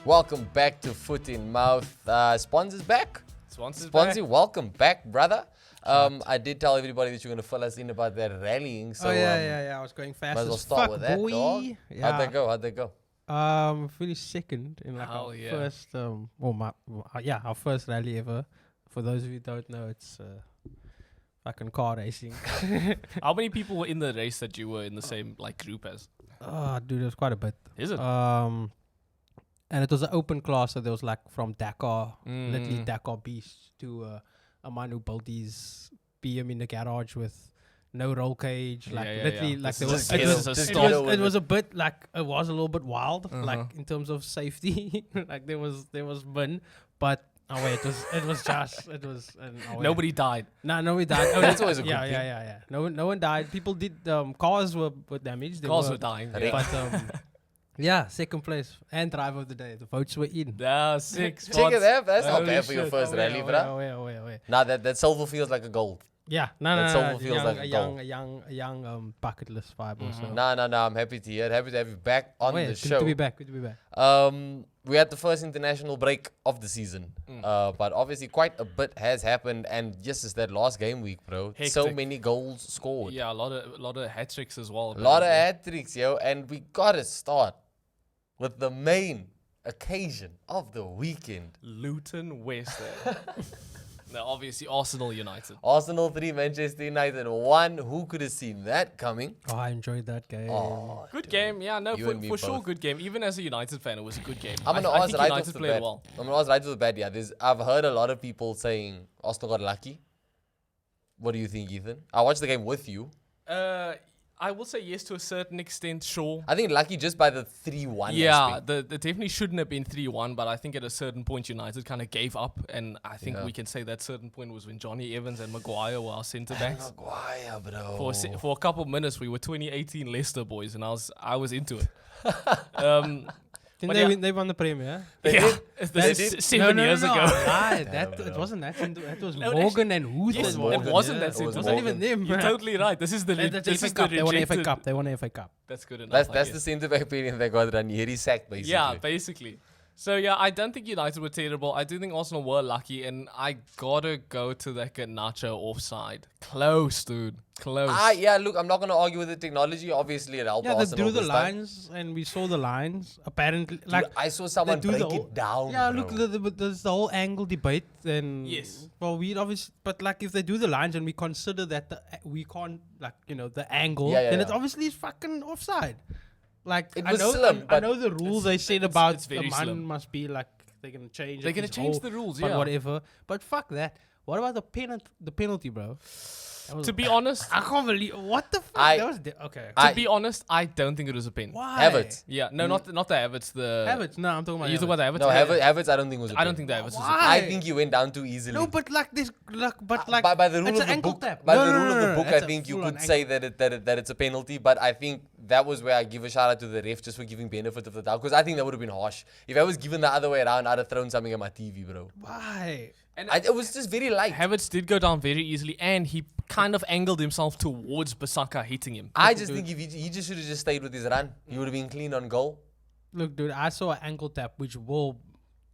Welcome back to Foot in Mouth. Sponsor's back. Sponzy, welcome back, brother. I did tell everybody that you're going to fill us in about that rallying. So, yeah. I was going fast might as well as start fuck, with that, boy. dog. Yeah. How'd they go? Finished second in like our yeah. first, our first rally ever. For those of you who don't know, it's fucking car racing. How many people were in the race that you were in the same group as? Oh, dude, it was quite a bit. Is it? And it was an open class, so there was like from Dakar, literally Dakar Beach, to a man who built his BM in the garage with no roll cage, literally. It was a bit like it was a little bit wild, like in terms of safety. Like there was bin, but it was Nobody died. No, nobody died. That's always a good thing. Yeah. No one died. People did. Cars were damaged. Cars were dying. But yeah, second place and driver of the day. The votes were in. Sick. Check it out. That's not Holy bad for your shit. first rally, bro. Nah, that silver feels like a gold. Yeah, That silver feels like a young bucket list vibe also. Nah, I'm happy to hear it. Happy to have you back on the show. Good to be back. We had the first international break of the season, but obviously quite a bit has happened, and yes, it's that last game week, bro. Hectic. So many goals scored. Yeah, a lot of hat tricks as well. A lot of hat tricks, yo, and we gotta start with the main occasion of the weekend. Luton West. No, obviously Arsenal United. Arsenal 3, Manchester United 1. Who could have seen that coming? Oh, I enjoyed that game. Oh, Good game, yeah, no, You and me for sure, both. good game. Even as a United fan, it was a good game. I'm gonna I ask think right off United the played bat. well. I'm gonna ask right off the bat. Yeah, I've heard a lot of people saying Arsenal got lucky. What do you think, Ethan? I watched the game with you. I will say yes to a certain extent, sure. I think lucky just by the 3-1. Yeah, aspect. the definitely shouldn't have been 3-1, but I think at a certain point United kind of gave up, and I think we can say that certain point was when Johnny Evans and Maguire were our centre backs. Maguire, bro. For a couple of minutes, we were 2018 Leicester boys, and I was into it. They won the Premier. This is 7 years ago. It wasn't that. It was Morgan and Huth. Yes, and it Morgan. wasn't that It simple. was It wasn't even them. You're totally right. This is the That's FA Cup. They won a FA Cup. They won a FA Cup. That's good enough. That's the centre back opinion they got Ranieri sacked, basically. Yeah, basically. So yeah, I don't think United were terrible. I do think Arsenal were lucky, and I gotta go to that Garnacho offside. Close, dude. Close. Yeah, look, I'm not going to argue with the technology. Obviously, it helped Yeah, they Arsenal drew the this time. lines, and we saw the lines. Apparently, Dude, I saw someone do the break whole- it down, Yeah, bro. look, there's the whole angle debate. Then Yes. Well, we obviously, but like if they do the lines and we consider that we can't, the angle, Yeah, then yeah. it obviously is fucking offside. Like It I was know, slim, I but know the rules they said it's about the very man slim. must be like they're gonna change. They're it, gonna his change whole- the rules, but yeah. whatever. But fuck that. What about the penalty, bro? That was- To be honest, I can't believe what the fuck. I- That was okay. to be honest, I don't think it was a pen. Why? Havertz. Yeah, no, not the Havertz. The Havertz. No, I'm talking about. You talk about the Havertz? No, Yeah. Havertz, I don't think was a I don't pen. think the Havertz was a Why? I think he went down too easily. No, but like this, like by the rule it's of an the ankle book, tap. by No, the no, rule no, of no, the no, book, I that's a think you full-on could say that it's a penalty. But I think that was where I give a shout out to the ref just for giving benefit of the doubt, because I think that would have been harsh. If I was given the other way around, I'd have thrown something at my TV, bro. Why? It was just very light. Havertz did go down very easily, and he kind of angled himself towards Basaka hitting him. I just think if he just should have just stayed with his run, he would have been clean on goal. Look, dude, I saw an ankle tap which will,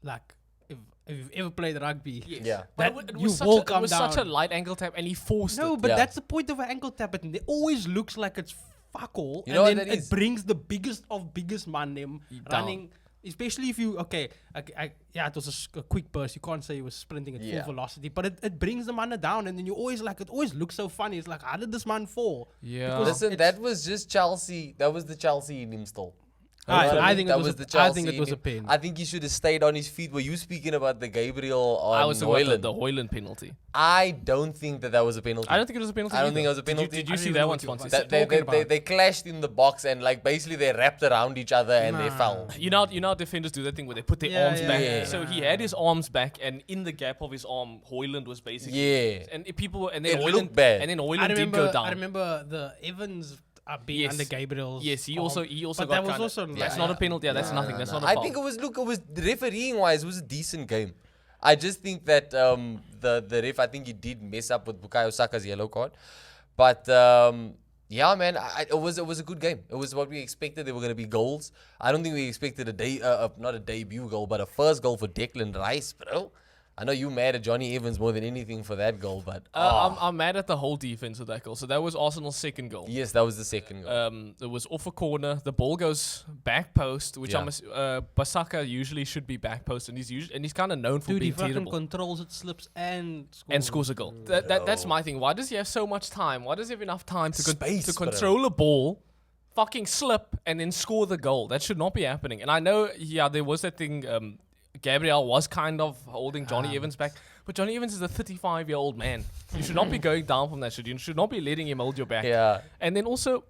like, if you've ever played rugby, Yeah. that But you will it come was down. such a light angle tap, and he forced No, it. but Yeah. that's the point of an ankle tap. It always looks like it's fuck all, You know and what then that is? it brings the biggest of biggest man them running. Especially if you it was a quick burst. You can't say he was sprinting at Yeah. full velocity, but it brings the man down, and then you always it always looks so funny. It's like, how did this man fall? Yeah. Because Listen, it's- that was just Chelsea. That was the Chelsea in him still. I think that it was the I Chelsea think it in was a him. pin. I think he should have stayed on his feet. Were you speaking about the Gabriel on I was talking about Hoyland? the Hoyland penalty. I don't think that was a penalty. I don't think it was a penalty. I don't either. think it was a Did you- penalty. Did you I see don't that know one, what you're Swansea? talking That talking they about. clashed in the box and basically they wrapped around each other and they fell. You know defenders do that thing where they put their Yeah, arms yeah, back. yeah. So he had his arms back, and in the gap of his arm, Hoyland was basically. Yeah. And then It Hoyland looked bad. And then I Hoyland did go down. remember the Evans being Yes. under Gabriel's. Yes, he arm. also But got that was kinda- also That's not a penalty. Yeah, that's nothing. That's not a I foul. think it was refereeing wise, it was a decent game. I just think that the ref, I think he did mess up with Bukayo Saka's yellow card. But Yeah, man, it was a good game. It was what we expected. There were going to be goals. I don't think we expected not a debut goal, but a first goal for Declan Rice, bro. I know you mad at Johnny Evans more than anything for that goal, but I'm mad at the whole defense of that goal. So that was Arsenal's second goal. yes, that was the second goal. It was off a corner. The ball goes back post, which Basaka usually should be back post, and he's kind of known for Dude, he being fucking terrible. controls it, slips, and Scores a goal. That's my thing. Why does he have so much time? Why does he have enough time to Space, bro. control a ball, fucking slip, and then score the goal? That should not be happening. And I know, there was that thing. Gabriel was kind of holding Johnny Evans back, but Johnny Evans is a 35-year-old man. You should not be going down from that shit. You should not be letting him hold your back. Yeah. And then also,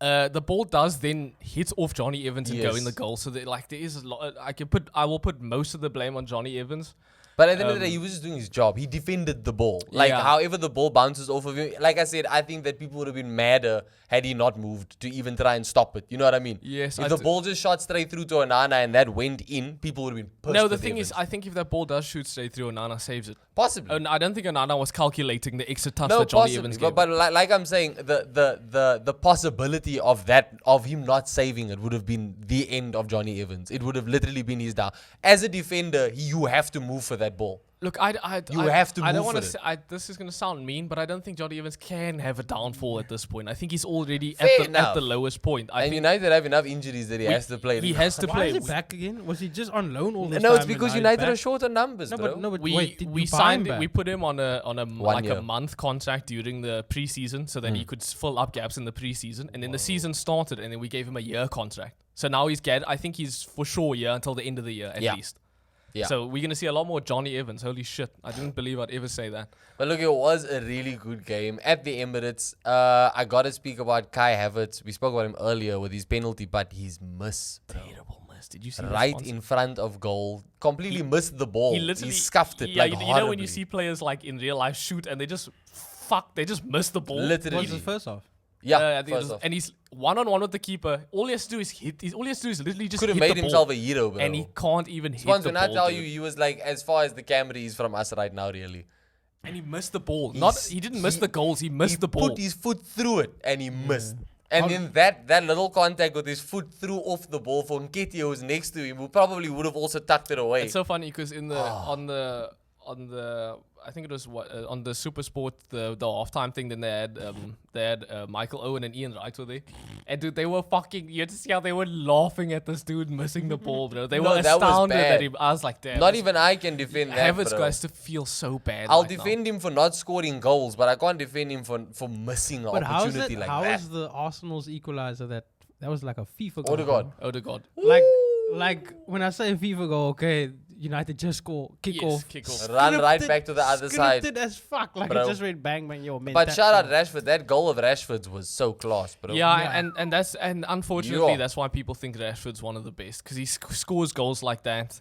the ball does then hit off Johnny Evans and go in the goal. So there is a lot. I will put most of the blame on Johnny Evans. But at the end of the day, he was just doing his job. He defended the ball. However the ball bounces off of him. Like I said, I think that people would have been madder had he not moved to even try and stop it. You know what I mean? Yes. If the ball just shot straight through to Onana and that went in, people would have been pissed. No, the with thing Evans. is, I think if that ball does shoot straight through, Onana saves it. Possibly. And I don't think Onana was calculating the extra touch No, that Johnny possibly. Evans gave. But like I'm saying, the possibility of him not saving it would have been the end of Johnny Evans. It would have literally been his down. As a defender, you have to move for that ball. Look, You have to I don't move want to for say this is going to sound mean, but I don't think Johnny Evans can have a downfall at this point. I think he's already Fair at enough. the lowest point. I And think United have enough injuries that he has to play. he has to Why play. is he back again? Was he just on loan all this No, time? it's because and now United he's are back? short on numbers, No, bro. but we wait, did we you buy him signed it. back? We put him on a year. month contract during the preseason, so then he could fill up gaps in the preseason, and then the season started, and then we gave him a year contract. So now I think he's for sure until the end of the year at least. Yeah. So we're gonna see a lot more Johnny Evans. Holy shit! I didn't believe I'd ever say that. But look, it was a really good game at the Emirates. I got to speak about Kai Havertz. We spoke about him earlier with his penalty, but his miss, bro. Terrible miss. Did you see Right in front of goal. Completely missed the ball. He scuffed it Yeah, like you know when you horribly. see players like in real life shoot and they just miss the ball. Literally. Was it first off? Yeah, I think first off. and he's one-on-one with the keeper. All he has to do is hit. All he has to do is literally just Could have hit made the ball, himself a hero, bro. and he can't even hit Once the when ball. I tell dude. you, he was like as far as the camera is from us right now, really. And he missed the ball. He didn't he- miss the goals. He missed He the ball. put his foot through it and he missed. And then that little contact with his foot threw off the ball for Nketiah, who was next to him, who probably would have also tucked it away. It's so funny because in the on the I think it was on the Super Sport the halftime thing. Then they had Michael Owen and Ian Wright were there, and dude, they were fucking. You had to see how they were laughing at this dude missing the ball, bro. They No, were that was astounded bad. at him. I was like, damn. Not even I can defend that, Havertz bro. guys to feel so bad. I'll right now. defend him for not scoring goals, but I can't defend him for missing an But how is opportunity it? like How that. is the Arsenal's equalizer that was like a FIFA goal? Odegaard. Oh the god. Like when I say FIFA goal, okay, United just score, kick off. Kick off. Run right Scripted- back to the other side. Scripted as fuck. Like Bro. it just went bang bang. Yo, man. But shout out Rashford. That goal of Rashford's was so class, bro. Yeah, and unfortunately Yeah. that's why people think Rashford's one of the best because he scores goals like that.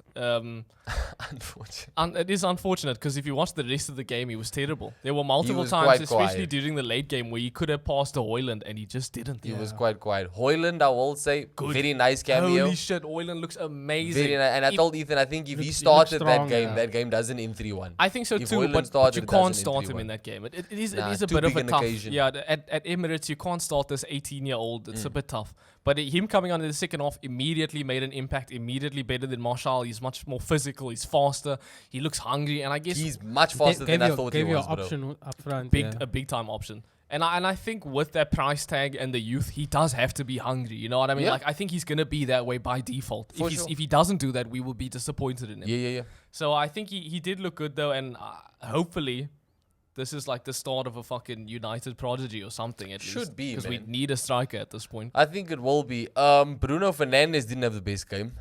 Unfortunately. It is unfortunate because if you watch the rest of the game, he was terrible. There were multiple was times, quite especially quiet. during the late game, where he could have passed to Hoyland and he just didn't. He was quite quiet. Hoyland, I will say, very nice cameo. Holy shit, Hoyland looks amazing. Very nice. And I He- told Ethan, I think if he looks started that strong, game, yeah. that game doesn't in 3-1. I think so If too, Hoyland but started, you it can't doesn't start in him 3-1. in that game. It is Nah, a too bit of big a an tough. occasion. Yeah, at Emirates you can't start this 18-year-old. It's a bit tough. But him coming on in the second half immediately made an impact. Immediately better than Martial. He's much more physical. He's faster. He looks hungry, and I guess He's much faster than I thought he gave you was, an bro. option up front. a big time option. And I think with that price tag and the youth, he does have to be hungry. You know what I mean? Yeah. Like I think he's gonna be that way by default. For If sure. if he doesn't do that, we will be disappointed in him. Yeah. So I think he did look good though, and hopefully this is like the start of a fucking United prodigy or something. At least Should be, because we man. need a striker at this point. I think it will be. Bruno Fernandes didn't have the best game.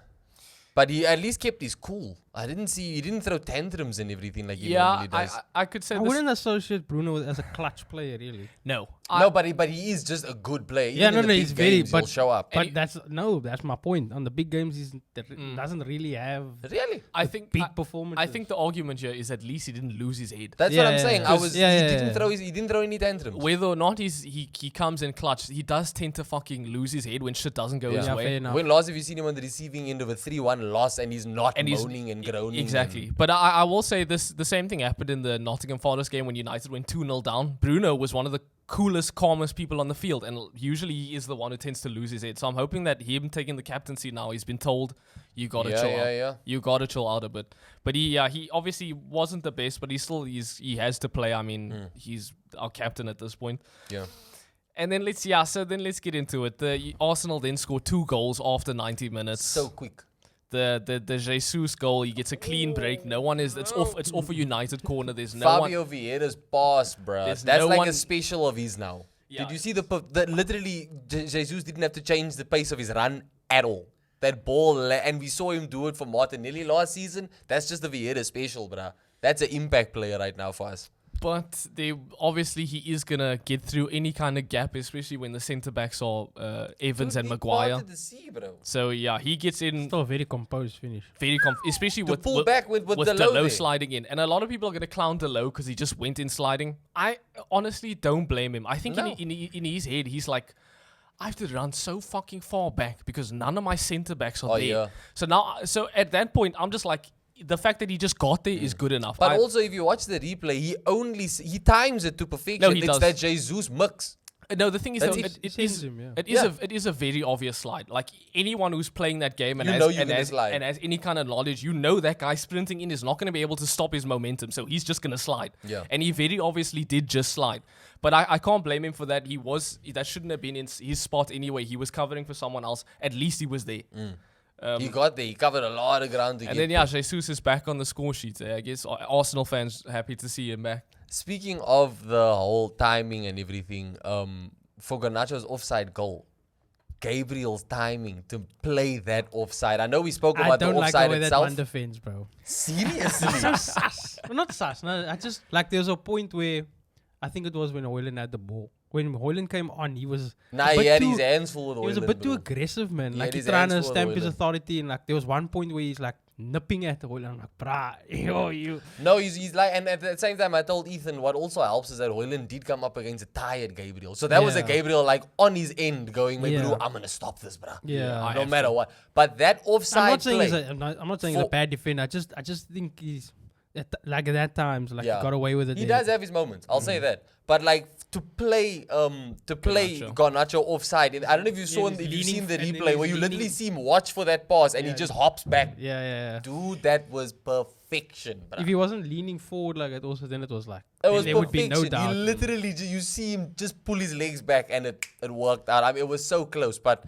But he at least kept his cool. He didn't throw tantrums and everything like he normally does. I could say I this. wouldn't associate Bruno as a clutch player, really. No, No, but he is just a good player. Yeah, Even in the big he's very. games, he'll But show up. But that's my point. On the big games, he doesn't really have Really? I think big performances. I think the argument here is at least he didn't lose his head. That's Yeah, what I'm yeah, saying. yeah. He didn't throw any tantrums. Whether or not he comes in clutch, he does tend to fucking lose his head when shit doesn't go his Yeah, way. fair enough. When last have you seen him on the receiving end of a 3-1 loss and he's not And he's moaning and groaning. Exactly. But I will say this: the same thing happened in the Nottingham Forest game when United went 2-0 down. Bruno was one of the coolest, calmest people on the field, and usually he is the one who tends to lose his head. So I'm hoping that him taking the captaincy now, he's been told, you gotta chill out. Yeah. You gotta chill out a bit. But he obviously wasn't the best, but he has to play. I mean, he's our captain at this point. Yeah. And then let's get into it. The Arsenal then scored 2 goals after 90 minutes. So quick. The Jesus goal, he gets a clean break. No one is. It's off a United corner. There's no Fabio Vieira's pass, bro. There's That's no like one- a special of his now. Yeah. Did you see the literally Jesus didn't have to change the pace of his run at all. That ball, and we saw him do it for Martinelli last season. That's just the Vieira special, bro. That's an impact player right now for us. But obviously he is gonna get through any kind of gap, especially when the centre backs are Evans and Maguire. To see, bro. So yeah, he gets in Still a very composed finish. especially To with pull back with with Delo there. sliding in, and a lot of people are gonna clown Delo because he just went in sliding. I honestly don't blame him. I think No. in his head he's like, I have to run so fucking far back because none of my centre backs are there. Yeah. So at that point, I'm just like, the fact that he just got there is good enough. But also, if you watch the replay, he times it to perfection. No, he it's does. that Jesus mix. No, the thing is, That's though, it. it Sends is him, yeah. it is a very obvious slide. Like anyone who's playing that game and You has, know you're and, gonna has, slide. and has any kind of knowledge, you know that guy sprinting in is not going to be able to stop his momentum, so he's just going to slide. Yeah. And he very obviously did just slide. But I can't blame him for that. That shouldn't have been in his spot anyway. He was covering for someone else. At least he was there. He got there. He covered a lot of ground to And get then, yeah, Jesus is back on the score sheet. I guess Arsenal fans happy to see him back. Speaking of the whole timing and everything, for Garnacho's offside goal, Gabriel's timing to play that offside. I know we spoke I about the don't like the offside way that itself. one defends, bro. Seriously? So sus. Well, not sus. No, I just like there was a point where I think it was when Hoyland had the ball. When Hoyland came on, he was Nah, a bit he had too- his hands full with he was a Hoyland, bit too bro. aggressive, man. He Like had he's his trying hands to full with stamp his Hoyland. authority, and like there was one point where he's like nipping at Hoyland. I'm like, brah, yo, you. No, he's like, and at the same time, I told Ethan what also helps is that Hoyland did come up against a tired Gabriel. So that was a Yeah. Gabriel like on his end going, like, Yeah. bro, I'm gonna stop this, bro. Yeah. I No have matter what. But that offside I'm not saying play, I'm not saying he's a For- bad defender. I just think he's at that times like he got away with it. He there. does have his moments. I'll say that. But like to play Garnacho. Garnacho offside. I don't know if you saw he's if you've leaning seen the and then replay he's where you literally leaning. see him watch for that pass and he Yeah. just hops back. Yeah. Dude, that was perfection, bro. If he wasn't leaning forward like it also, then it was like It then was there perfection. would be no doubt. He literally, you see him just pull his legs back and it worked out. I mean, it was so close. But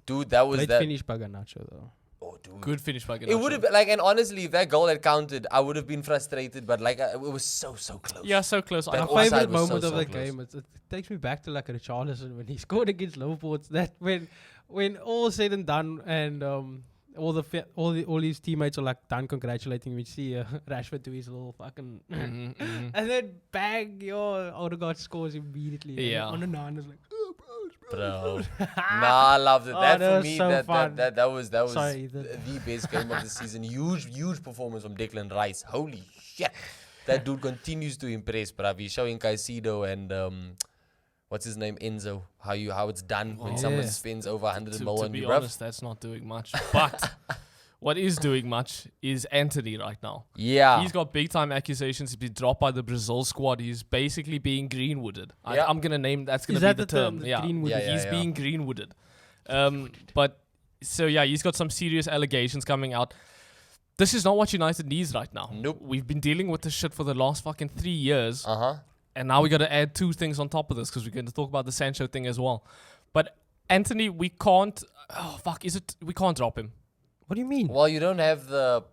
dude, that was Great that. finish by Garnacho though. Oh, dude. Good finish by Garnacho. It would have been like, and honestly, if that goal had counted, I would have been frustrated. But like, it was so close. Yeah, so close. That My offside favorite was moment so of the close. game, it takes me back to like Richarlison when he scored against Liverpool. It's that when all said and done, and all his teammates are like done congratulating me. See Rashford do his little fucking, and then bang, Odegaard scores immediately. Yeah. on the 9 is like, Bro, nah, I loved it. Oh, That that for was me, so that fun. was Sorry, the best game of the season. Huge performance from Declan Rice. Holy shit, that dude continues to impress, bruv. He's showing Caicedo and what's his name, Enzo, how it's done when someone Yeah. spends over 100 To million. be bruv. honest, that's not doing much. But what is doing much is Anthony right now. Yeah, He's got big time accusations. He's been dropped by the Brazil squad. He's basically being greenwooded. Yeah. I'm gonna name that's gonna Is be that the the term, term. the Yeah. greenwooded? Yeah, He's being greenwooded. But so yeah, he's got some serious allegations coming out. This is not what United needs right now. Nope. We've been dealing with this shit for the last fucking 3 years. Uh-huh. And now we got to add 2 things on top of this because we're going to talk about the Sancho thing as well. But Anthony, we can't. Oh fuck! We can't drop him. what do you mean? Well, you don't have the.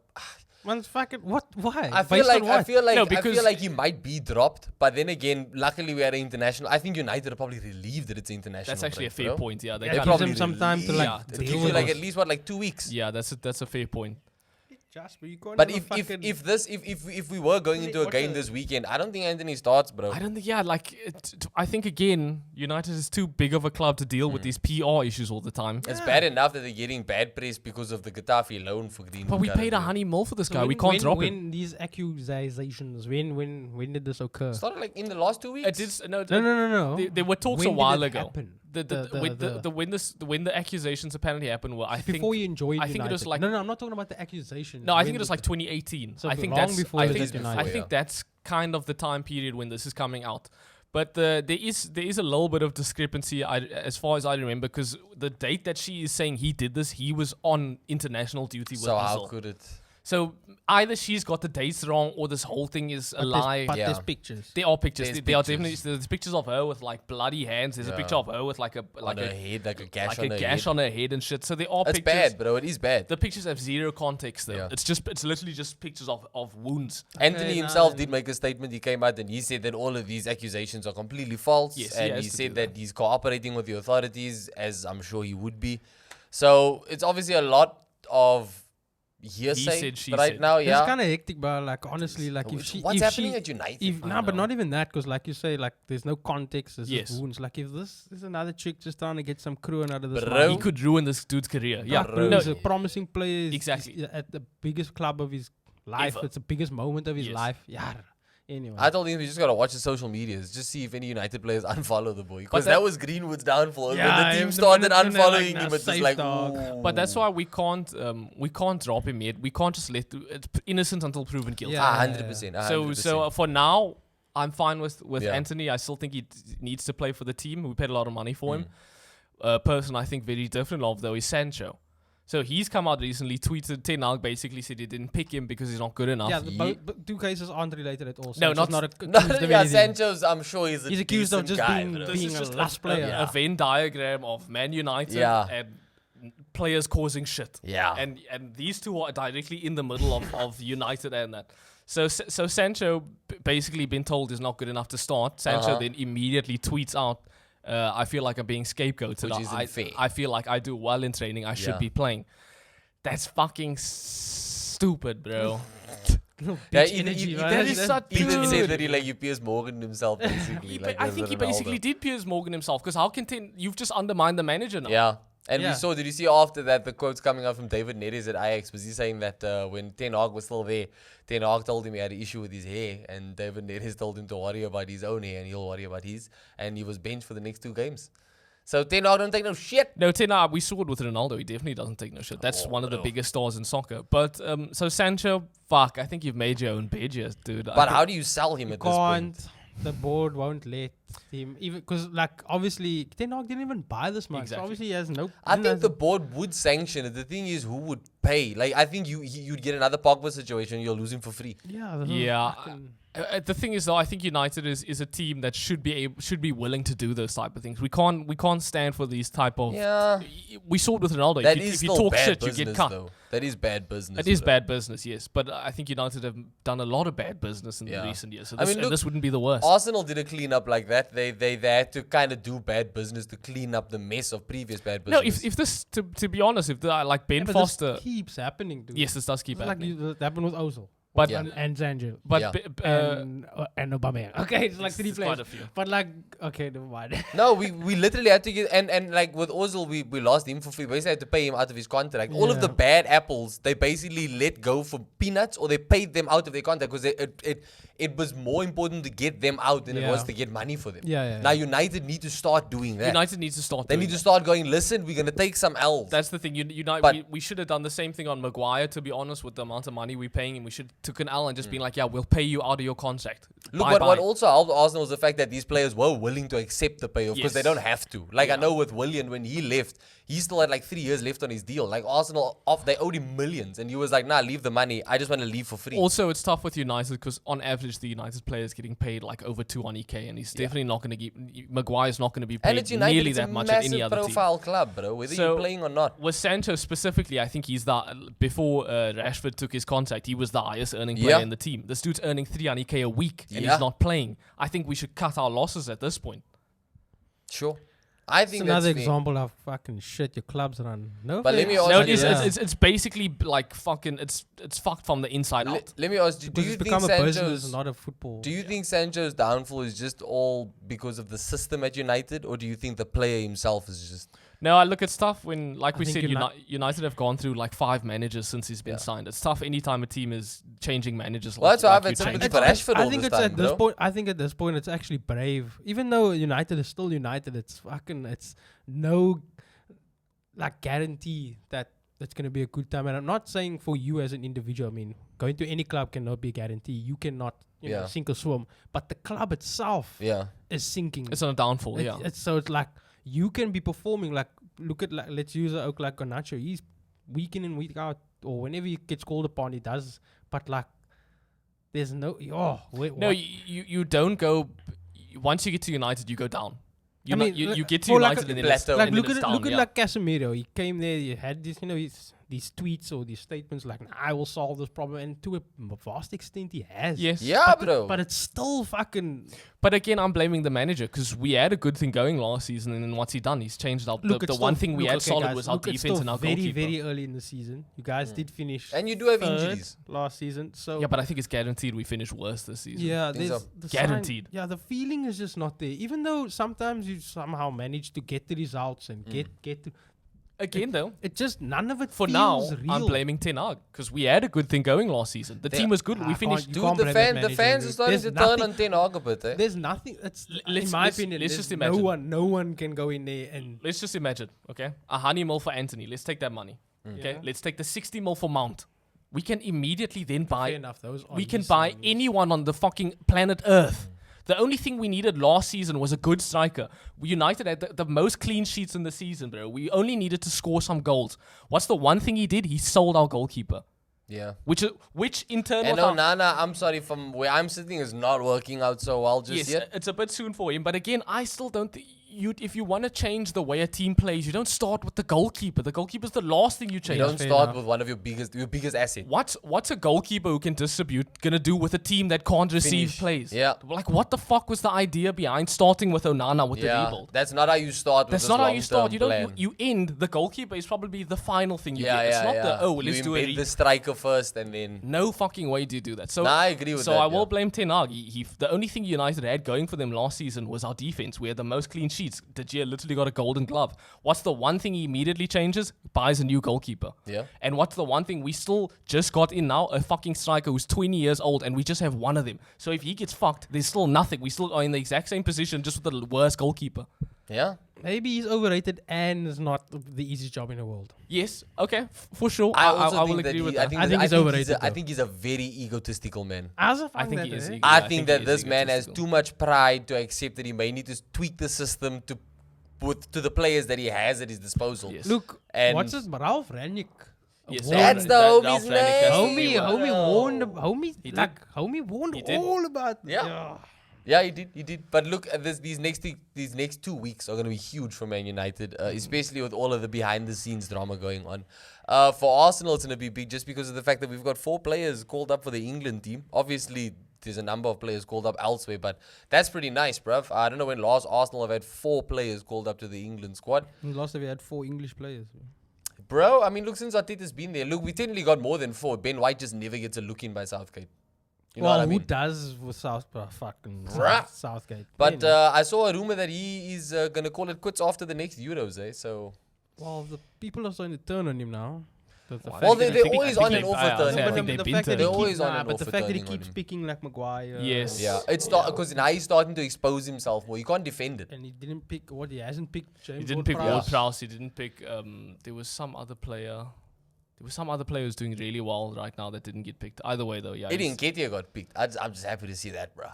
Man's fucking what? Why? I Based on what? feel No, like because- he might be dropped, but then again, luckily we are international. I think United are probably relieved that it's international. That's actually a break, fair bro. point. Yeah, they Yeah, kinda- gives probably him some time to like Yeah, It to gives deal you with like it. at least 2 weeks. Yeah, that's a fair point. Jasper, you can't But have a fucking- if we were going into a game this weekend, I don't think Anthony starts, bro. I don't think. Yeah, like I think again, United is too big of a club to deal with these PR issues all the time. It's bad enough that they're getting bad press because of the Getafe loan for Greenwood. But we paid currently. 100 mil for this So guy. We can't drop him. when these accusations, when did this occur? Started like in the last 2 weeks. It did, no, No. There were talks When a did while it ago. happen? when the accusations apparently happened, well, I think before you joined I think United. it was like no, I'm not talking about the accusations. no, I When think it was did like 2018. So I think long that's before I you think got United. I think that's kind of the time period when this is coming out. But there is a little bit of discrepancy as far as I remember, because the date that she is saying he did this, he was on international duty with So Brazil. how could it? So either she's got the dates wrong or this whole thing is a lie. But Yeah. there's pictures. There are pictures. There's There are pictures. definitely there's pictures of her with like bloody hands. There's a Yeah. picture of her with like a On her head, like a gash like on a her gash head. on her head and shit. So there are It's pictures. bad, bro. It is bad. The pictures have zero context though. Yeah. It's literally just pictures of wounds. Anthony Okay, himself nah, did make a statement. He came out and he said that all of these accusations are completely false. Yes, he and has he to said do that he's cooperating with the authorities, as I'm sure he would be. So it's obviously a lot of hearsay said, she right said. now. It's Yeah. kind of hectic, but like honestly, like if she, What's if happening she, at United? if I no, but know. not even that, because like you say, like there's no context. There's Yes. just wounds. Like if this is another chick just trying to get some crewing out of this, Bro. He could ruin this dude's career. Yeah. Bro. No, he's a promising player. Exactly. He's at the biggest club of his life. Ever. It's the biggest moment of his Yes. life. Yeah. Anyway, I told him he just gotta watch his social medias, just see if any United players unfollow the boy, because that- that was Greenwood's downfall. Yeah, when the team when started they're like, unfollowing nah, him, it's just safe like, dog. ooh. But that's why we can't drop him yet. We can't just let it's innocent until proven guilty. Yeah. 100%. So for now, I'm fine with Yeah. Anthony. I still think he needs to play for the team. We paid a lot of money for him. Person I think very different of though is Sancho. So he's come out recently, tweeted Ten Hag basically said he didn't pick him because he's not good enough. yeah, but two cases aren't related at all. No, Sancho's not- accused No, of yeah, anything. Sancho's, I'm sure He's accused of decent just guy, being- bro. This being is a just last player. a Venn diagram of Man United Yeah. and players causing shit. Yeah. And these two are directly in the middle of United and that. So Sancho basically been told is not good enough to start. Sancho then immediately tweets out, I feel like I'm being scapegoated. Which isn't fair. I feel like I do well in training. I should Yeah. be playing. That's fucking stupid, bro. Little Yeah, bitch energy, man. that is That's such- He even Dude. said that he Piers Morgan himself, basically. He like I as think he Ronaldo. basically did Piers Morgan himself, because how can you've just undermined the manager now? Yeah. And Yeah. we saw, did you see after that the quotes coming out from David Neres at Ajax? Was he saying that when Ten Hag was still there, Ten Hag told him he had an issue with his hair, and David Neres told him to worry about his own hair and he'll worry about his, and he was benched for the next 2 games. So Ten Hag don't take no shit. No, Ten Hag, we saw it with Ronaldo. He definitely doesn't take no shit. That's one of the biggest stars in soccer. But so Sancho, fuck, I think you've made your own bed here, dude. But how do you sell him at this point? Can't. The board won't let him, even because like obviously Ten Hag didn't even buy this much. Exactly. Obviously he has no. I didn't think have the board would sanction it. The thing is, who would pay? Like, I think you'd get another Pogba situation. You'll lose him for free. yeah. the Yeah. fucking- The thing is, though, I think United is a team that should be willing to do those type of things. We can't stand for these type of. Yeah. We saw it with Ronaldo. That if is you still talk bad shit, business, you get cut. though. That is bad business. It is bro. bad business, yes. But I think United have done a lot of bad business in Yeah. recent years. So I this, mean, and look, this wouldn't be the worst. Arsenal did a cleanup like that. They had to kind of do bad business to clean up the mess of previous bad No, business. if this to be honest, if the, like Ben Yeah, but Foster, this keeps happening, dude. yes, this does keep It's like happening. that happened with Ozil. But Yeah. and Sancho. but Yeah. And Aubameyang. Okay, it's like three it's quite players. a few. But like, okay, never mind. No, we literally had to get and like with Ozil, we lost him for free. Basically, had to pay him out of his contract. All of Yeah. the bad apples, they basically let go for peanuts, or they paid them out of their contract because it was more important to get them out than it was Yeah. to get money for them. Yeah. Now United need to start doing that. United needs to start. They doing need to that. start going. Listen, we're gonna take some L's. That's the thing. But- We should have done the same thing on Maguire. To be honest, with the amount of money we're paying him, we should took an L and just been like, yeah, we'll pay you out of your contract. Look, Bye-bye. what also helped Arsenal was the fact that these players were willing to accept the payoff because they Yes. don't have to. Like, I Yeah. know with Willian, when he left, he still had like 3 years left on his deal. Like, Arsenal, they owed him millions, and he was like, nah, leave the money. I just want to leave for free. Also, it's tough with United because on average, the United player is getting paid like over 200k, and he's definitely not going to get. Maguire's not going to be and paid it's United, nearly it's that a much at massive any other team. profile club, bro, whether So- you're playing or not. With Sancho specifically, I think he's before Rashford took his contract, he was the highest earning player Yeah. in the team. This dude's earning 300k a week, and Yeah. he's not playing. I think we should cut our losses at this point. Sure. I It's think another that's fair. example of fucking shit your clubs run. No, But let me offense. ask No, you it is. this. It's basically like fucking. It's fucked from the inside out. Let me ask you, do Because you it's think become a business, Sancho's... not a football. Do you think Sancho's downfall is just all because of the system at United, or do you think the player himself is just... No, I look, it's tough when, like I we think said, United have gone through like 5 managers since he's been signed. It's tough anytime a team is changing managers. Well, that's why I've you had sympathy change for players. Rashford I all think this it's time, at this bro. point. I think at this point it's actually brave. Even though United is still United, it's no like guarantee that it's gonna be a good time. And I'm not saying for you as an individual. I mean, going to any club cannot be a guarantee. You cannot sink or swim. But the club itself is sinking. It's on a downfall. So it's like you can be performing like look at like let's use a like Garnacho. He's week in and week out, or whenever he gets called upon, he does. But like, there's no you don't go. Once you get to United, you go down. You get to for like United and then plateau. it's, like and then look it's at down. look at like Casemiro. He came there. He had this, these tweets or these statements like, "I will solve this problem," and to a vast extent, he has. Yes. Yeah, bro. But it's still fucking. But again, I'm blaming the manager because we had a good thing going last season, and then what's he done? He's changed up. The one thing we had solid was our defense and our goalkeeper. Very early in the season. You guys did finish. And you do have third injuries last season. So Yeah, but I think it's guaranteed we finish worse this season. yeah, Think there's so? the Guaranteed. the feeling is just not there. Even though sometimes you somehow manage to get the results and get to. Again, though, It just none of it for feels now, real. I'm blaming Ten Hag because we had a good thing going last season. The team was good. We finished. You Dude, can't the blame that fans manager, are starting dude. to turn on Ten Hag a bit, eh? There's nothing. It's Let's- in my let's- opinion. let's there's just imagine. No one can go in there and. Let's just imagine, okay? 100 mil for Anthony. Let's take that money. Okay, Yeah. let's take the 60 mil for Mount. We can immediately then Fair buy. enough. Those are We can his buy signings. anyone on the fucking planet Earth. The only thing we needed last season was a good striker. United had the most clean sheets in the season, bro. We only needed to score some goals. What's the one thing he did? He sold our goalkeeper. Yeah. Which in turn And was our- Onana, I'm sorry, from where I'm sitting is not working out so well just yes, yet. it's a bit soon for him. But again, I still don't think if you want to change the way a team plays, you don't start with the goalkeeper. The goalkeeper's the last thing you change. You don't fair start enough. with one of your biggest asset. What's a goalkeeper who can distribute gonna do with a team that can't receive Finish. plays? Yeah. Like, what the fuck was the idea behind starting with Onana with the Yeah, rebuild? that's not how you start with That's this not how you start. You long-term don't. You end. The goalkeeper is probably the final thing you Yeah, get. It's yeah, not yeah. let's you do it. embed the striker first and then... No fucking way do you do that. So Nah, I agree with so that, I will yeah. blame Ten Hag. The only thing United had going for them last season was our defense. We had the most clean sheets. De Gea literally got a golden glove. What's the one thing he immediately changes? Buys a new goalkeeper. Yeah. And what's the one thing we still just got in now? A fucking striker who's 20 years old, and we just have one of them. So if he gets fucked, there's still nothing. We still are in the exact same position, just with the worst goalkeeper. Yeah. Maybe he's overrated and is not the easiest job in the world. Yes, okay, for sure. I also I will think that agree with he, that. I think he's overrated, I though. think he's a very egotistical man. I think he is. I Yeah, think he that is this man has egotistical. too much pride to accept that he may need to tweak the system to put to the players that he has at his disposal. Yes. Look, And- what's his Ralph Rangnick? Yes, warned- That's the Ralph homie's Rangnick has to name. be Homie, one. homie warned, homie, He did. like, homie warned He did. all about. Yeah. Yeah, he did. But look at this. These next 2 weeks are going to be huge for Man United, especially with all of the behind-the-scenes drama going on. For Arsenal, it's going to be big just because of the fact that we've got 4 players called up for the England team. Obviously, there's a number of players called up elsewhere, but that's pretty nice, bruv. I don't know when last Arsenal have had 4 players called up to the England squad. Last time we had 4 English players. Bro, I mean, look, since Arteta's been there, look, we technically got more than 4. Ben White just never gets a look in by Southgate. You know well, what I mean? who does with fucking Bruh. Southgate? But Anyway. I saw a rumor that he is going to call it quits after the next Euros, eh? So... Well, the people are starting to turn on him now. The Well, fact Well, that- they're always on and off I with turning. think but they've the been fact that turning. he They're keeps, always on and but off the with fact that he turning on keeps him. picking like Maguire. Yes. Yeah, it's not because now he's starting to expose himself more. You can't defend it. And he didn't pick what he hasn't picked. James He didn't pick Ward-Prowse. Ward-Prowse. He didn't pick. There was some other player. There was some other player who's doing really well right now that didn't get picked. Either way, though, yeah. Eddie he's- Nketiah got picked. I'm just happy to see that, bruh.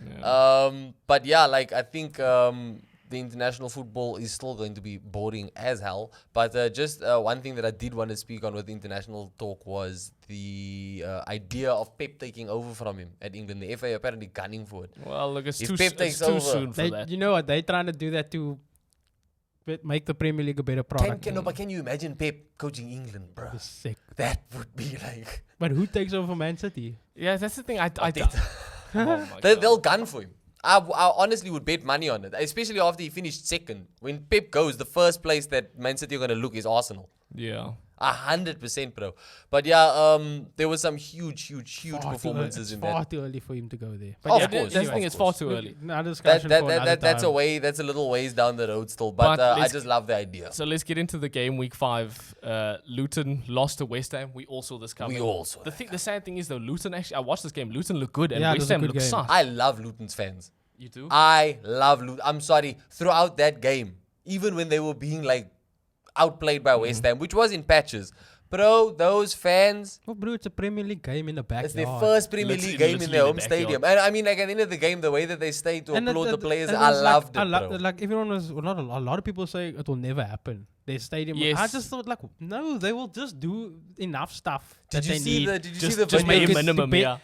yeah. But yeah, like I think the international football is still going to be boring as hell. But just one thing that I did want to speak on with the international talk was the idea of Pep taking over from him at England. The FA apparently gunning for it. Well, look, If it's Pep takes too over- soon for They, that. you know what? They're trying to do that to make the Premier League a better product. But can you imagine Pep coaching England, bruh? It's sick. That would be like... But who takes over Man City? Yeah, that's the thing. I Arteta. oh my They, God. they'll gun for him. I honestly would bet money on it, especially after he finished second. When Pep goes, the first place that Man City are going to look is Arsenal. Yeah. 100%, bro. But yeah, there was some huge performances in that. Far too early for him to go there. Of Yeah, course, that's the of thing. It's course. far too early. Another discussion for another That's a time. way. That's a little ways down the road still. But But I let's- just love the idea. So let's get into the game. Week 5, Luton lost to West Ham. We all saw this coming. We all saw The sad thing is though, Luton actually. I watched this game. Luton looked good, and Yeah, it West was a Ham good looked game. sus. I love Luton's fans. You do? I love Luton. I'm sorry. Throughout that game, even when they were being like outplayed by West Ham, which was in patches, bro, those fans. Oh, bro, it's a Premier League game in the backyard. It's their first Premier League game in their home stadium. And I mean, like at the end of the game, the way that they stayed to applaud the players, I loved it, bro. Like everyone was, a lot of people say it will never happen. Their stadium. Yes. I just thought like, no, they will just do enough stuff that Did you they see need. the? Did you see Just, the just make videos? a minimum, be- yeah.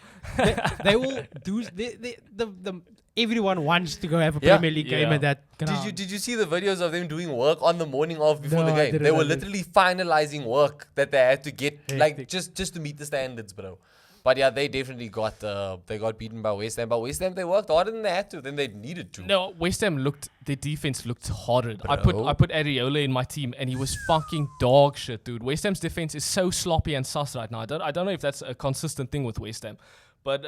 They will do. The everyone wants to go have a Yeah. Premier League game Yeah. at that. ground. Did you see the videos of them doing work on the morning of before No, the I game? didn't, They I were didn't. literally finalizing work that they had to get like Hectic. just to meet the standards, bro. But yeah, they definitely got beaten by West Ham. But West Ham, they worked harder than they had to, than they needed to. No, West Ham their defense looked horrid. I Bro. put Areola in my team, and he was fucking dog shit, dude. West Ham's defense is so sloppy and sus right now. I don't know if that's a consistent thing with West Ham, but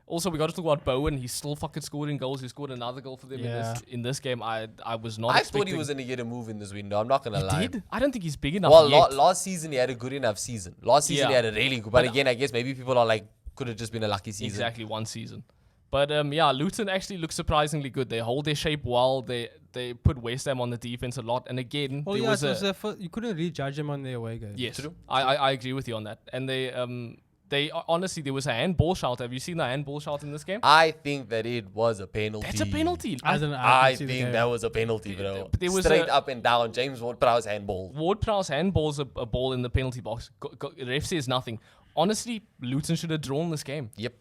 also we got to talk about Bowen. He's still fucking scoring goals. He scored another goal for them in this game. I was not. I expecting. thought he was going to get a move in this window. I'm not going to lie. Did? I don't think he's big enough Well, yet. last season he had a good enough season. Last season he Yeah. had a really good. But again, I guess maybe people are like, could have just been a lucky season. Exactly, one season. But yeah, Luton actually looks surprisingly good. They hold their shape well. They put West Ham on the defense a lot. And again, Well, there yeah, was it was their you couldn't really judge them on their away game. yes, True. I agree with you on that. And they honestly, there was a handball shout. Have you seen the handball shout in this game? I think that it was a penalty. That's a penalty. I don't know. I didn't see the think game. that was a penalty, bro. There was Straight a- up and down. James Ward-Prowse handball. Ward-Prowse handballs a ball in the penalty box. Ref says nothing. Honestly, Luton should have drawn this game, Yep.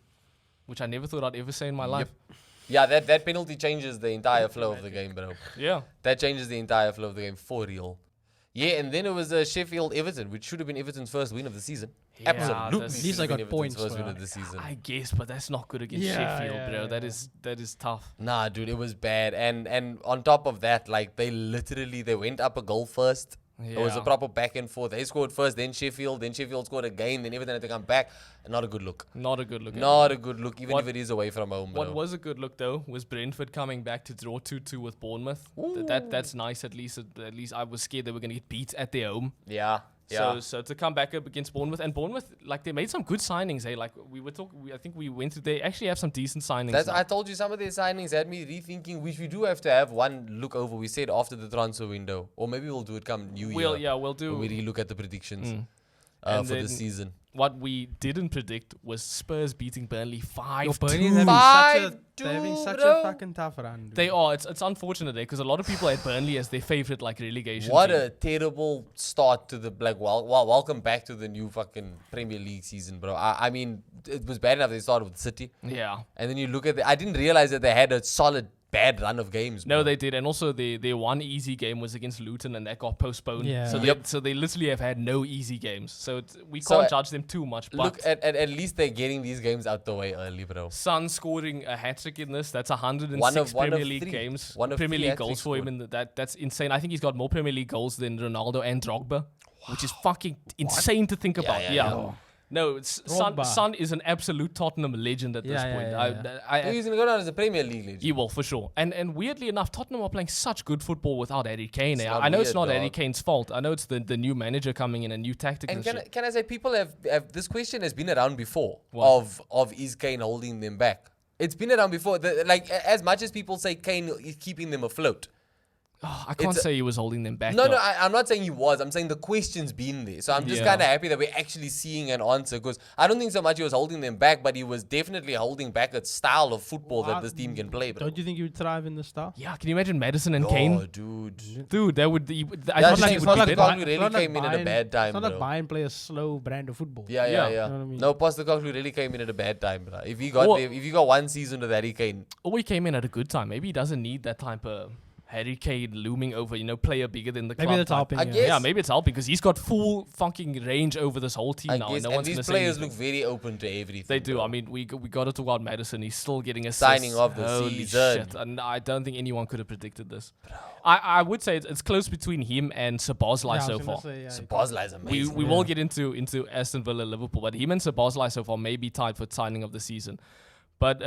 which I never thought I'd ever say in my life. Yeah, that penalty changes the entire flow of the game, bro. Yeah. That changes the entire flow of the game for real. Yeah, and then it was Sheffield-Everton, which should have been Everton's first win of the season. Yeah, Absolutely. that's- At least I should have got been Everton's points, First win bro. of the season. I guess, but that's not good against Yeah, Sheffield, yeah, bro. yeah. That is tough. Nah, dude, it was bad. And on top of that, like they went up a goal first. It was a Yeah. proper back and forth. They scored first, then Sheffield scored again, then Everton had to come back. Not a good look. Not a good look. at Not all. a good look, even What- if it is away from home. What bro. was a good look though was Brentford coming back to draw 2-2 with Bournemouth. That's nice. At least I was scared they were gonna get beat at their home. Yeah. Yeah. So to come back up against Bournemouth, and Bournemouth, like they made some good signings. Like we were talking, I think we went to. They actually have some decent signings. That's, now. I told you some of their signings had me rethinking, which we do have to have one look over. We said after the transfer window, or maybe we'll do it come New Year. We'll do. When we relook at the predictions And for the then season. What we didn't predict was Spurs beating Burnley Your 5-2. Burnley having they're having such a fucking tough run. Dude. They are. It's unfortunate because a lot of people had Burnley as their favorite like relegation. What team. a terrible start to the welcome back to the new fucking Premier League season, bro. I mean, it was bad enough they started with City, Yeah. and then you look at I didn't realize that they had a solid bad run of games. No, bro. they did, and also their one easy game was against Luton, and that got postponed. Yeah. So Yep. they literally have had no easy games. So we So, can't judge them too much. But look at least they're getting these games out the way early, bro. Son scoring a hat trick in this. That's 106 One of Premier League three. games. One of Premier three League hat-tricks goals for him. scored. That's insane. I think he's got more Premier League goals than Ronaldo and Drogba, which is fucking insane to think about. Yeah. No, Drogba. Son is an absolute Tottenham legend at this Yeah, point. yeah, He's gonna go down as a Premier League legend. He will, for sure. And weirdly enough, Tottenham are playing such good football without Harry Kane. It's not I know it's weird, not Harry dog. Kane's fault. I know it's the new manager coming in and new tactics And and shit. can I say people have this question has been around before What? of is Kane holding them back? It's been around before. Like as much as people say Kane is keeping them afloat. I can't it's a- say he was holding them back. No, though. I'm not saying he was. I'm saying the question's been there. So I'm just Yeah. kind of happy that we're actually seeing an answer because I don't think so much he was holding them back, but he was definitely holding back a style of football that this team can play, bro. Don't you think you would thrive in the style? Yeah, can you imagine Madison and Oh, Kane? dude. Dude, that would. I Yeah, think it's he not would like be Lukaku better. really It's not like came in at a Bayern- bad time, It's not bro. like Bayern play a slow brand of football. Yeah. Yeah. You know what I mean? No, Postecoglou really came in at a bad time, bro. If you got Well- if you got one season with Harry Kane, Or he came in at a good time. Maybe he doesn't need that type of Harry Kane looming over, player bigger than the club. Maybe that's type. helping. I yeah. guess. Yeah, maybe it's helping because he's got full fucking range over this whole team I now. guess, And no and one's these gonna say players anything. look very open to everything. They do. bro. I mean, we got to talk about Madison. He's still getting assists. Signing of the Holy season. shit. And I don't think anyone could have predicted this. I would say it's close between him and Sabozlai Yeah, I so was gonna far. say, yeah, Sabozlai is We amazing. will get into Aston Villa, Liverpool, but him and Sabozlai so far may be tied for signing of the season. But